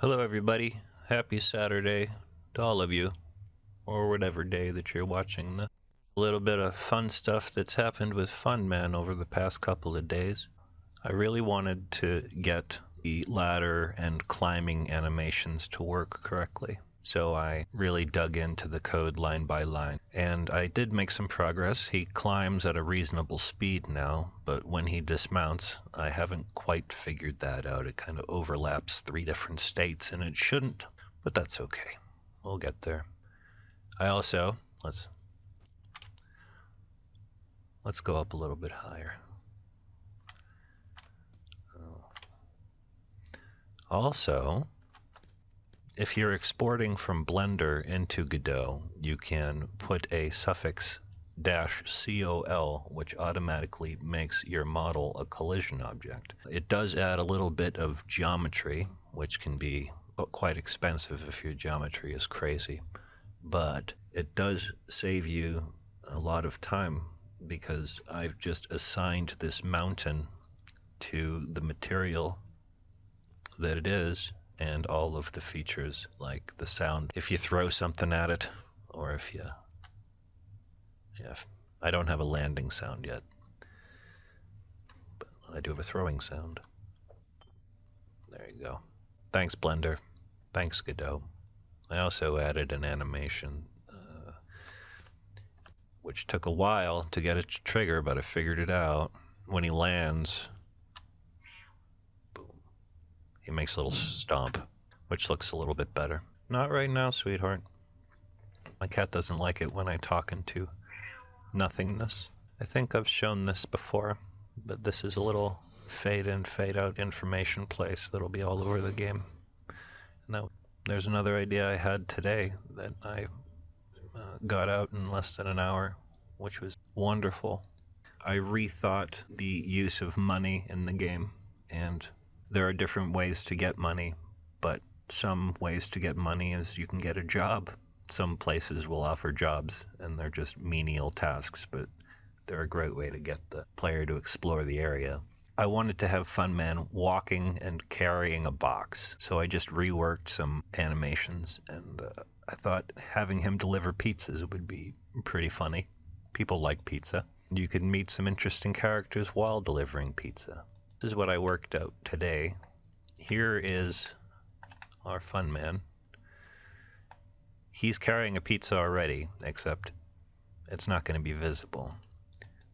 Hello, everybody. Happy Saturday to all of you, or whatever day that you're watching this. A little bit of fun stuff that's happened with Funman over the past couple of days. I really wanted to get the ladder and climbing animations to work correctly, so I really dug into the code line by line. And I did make some progress. He climbs at a reasonable speed now, but when he dismounts, I haven't quite figured that out. It kind of overlaps 3 different states, and it shouldn't, but that's okay. We'll get there. I also, let's go up a little bit higher. Also, if you're exporting from Blender into Godot, you can put a suffix -col, which automatically makes your model a collision object. It does add a little bit of geometry, which can be quite expensive if your geometry is crazy, but it does save you a lot of time because I've just assigned this mountain to the material that it is, and all of the features like the sound if you throw something at it, or if you I don't have a landing sound yet, but I do have a throwing sound. There you go. Thanks, Blender. Thanks, Godot. I also added an animation which took a while to get it to trigger, but I figured it out. When he lands, he makes a little stomp, which looks a little bit better. Not right now, sweetheart. My cat doesn't like it when I talk into nothingness. I think I've shown this before, but this is a little fade in, fade out information place that'll be all over the game. Now, there's another idea I had today that I got out in less than an hour, which was wonderful. I rethought the use of money in the game, and there are different ways to get money, but some ways to get money is you can get a job. Some places will offer jobs, and they're just menial tasks, but they're a great way to get the player to explore the area. I wanted to have Funman walking and carrying a box, so I just reworked some animations, and I thought having him deliver pizzas would be pretty funny. People like pizza. You could meet some interesting characters while delivering pizza. This is what I worked out today. Here is our Funman. He's carrying a pizza already, except it's not going to be visible.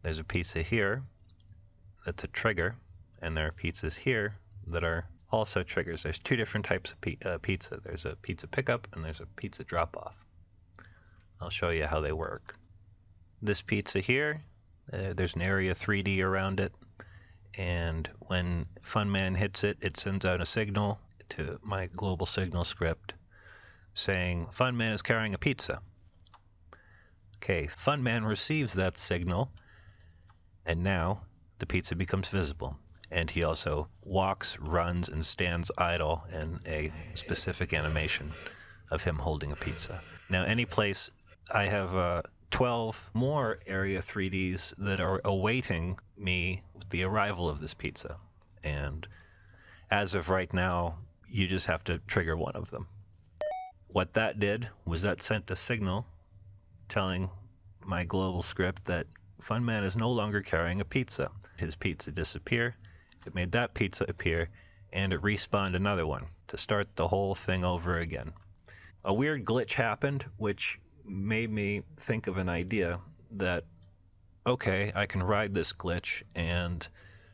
There's a pizza here that's a trigger, and there are pizzas here that are also triggers. There's 2 different types of pizza. There's a pizza pickup and there's a pizza drop-off. I'll show you how they work. This pizza here, there's an area 3D around it, and when Funman hits it, it sends out a signal to my global signal script saying Funman is carrying a pizza. Okay, Funman receives that signal, and now the pizza becomes visible. And he also walks, runs, and stands idle in a specific animation of him holding a pizza. Now, any place, I have 12 more Area 3Ds that are awaiting me with the arrival of this pizza. And as of right now, you just have to trigger one of them. What that did was that sent a signal telling my global script that Funman is no longer carrying a pizza. His pizza disappear, it made that pizza appear, and it respawned another one to start the whole thing over again. A weird glitch happened, which made me think of an idea that, okay, I can ride this glitch and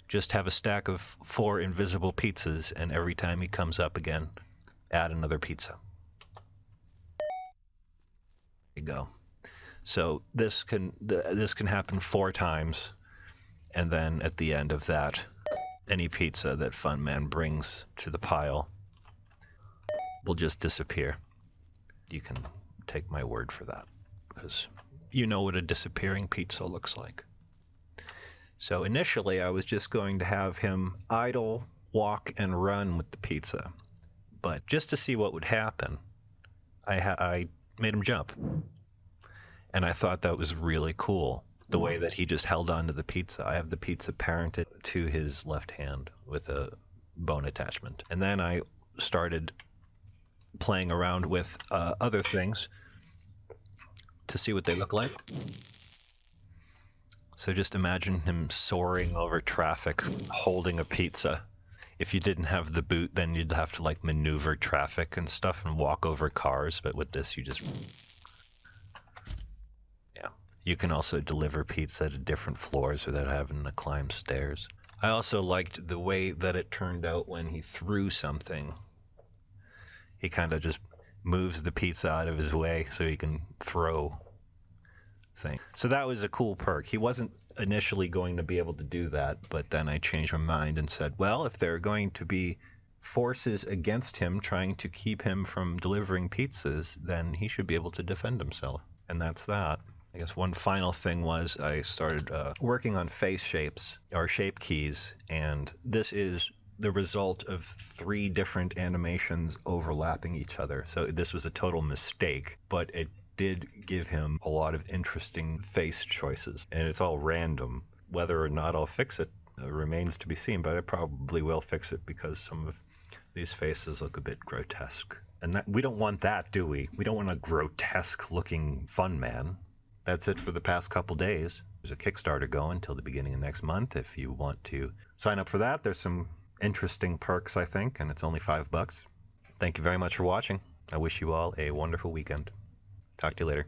just have a stack of 4 invisible pizzas, and every time he comes up again, add another pizza. There you go. So this can happen 4 times, and then at the end of that, any pizza that Funman brings to the pile will just disappear. You can take my word for that, because you know what a disappearing pizza looks like. So initially I was just going to have him idle, walk, and run with the pizza. But just to see what would happen, I made him jump. And I thought that was really cool, the way that he just held on to the pizza. I have the pizza parented to his left hand with a bone attachment. And then I started playing around with other things to see what they look like. So just imagine him soaring over traffic, holding a pizza. If you didn't have the boot, then you'd have to like maneuver traffic and stuff and walk over cars. But with this, you just, yeah. You can also deliver pizza to different floors without having to climb stairs. I also liked the way that it turned out when he threw something. He kind of just moves the pizza out of his way so he can throw thing. So that was a cool perk. He wasn't initially going to be able to do that, but then I changed my mind and said, well, if there are going to be forces against him trying to keep him from delivering pizzas, then he should be able to defend himself. And that's that. I guess one final thing was I started working on face shapes, or shape keys, and this is the result of 3 different animations overlapping each other. So this was a total mistake, but it did give him a lot of interesting face choices, and it's all random. Whether or not I'll fix it remains to be seen, but I probably will fix it because some of these faces look a bit grotesque. And we don't want that, do we? We don't want a grotesque-looking fun man. That's it for the past couple days. There's a Kickstarter going till the beginning of next month. If you want to sign up for that, there's some interesting perks, I think, and it's only $5. Thank you very much for watching. I wish you all a wonderful weekend. Talk to you later.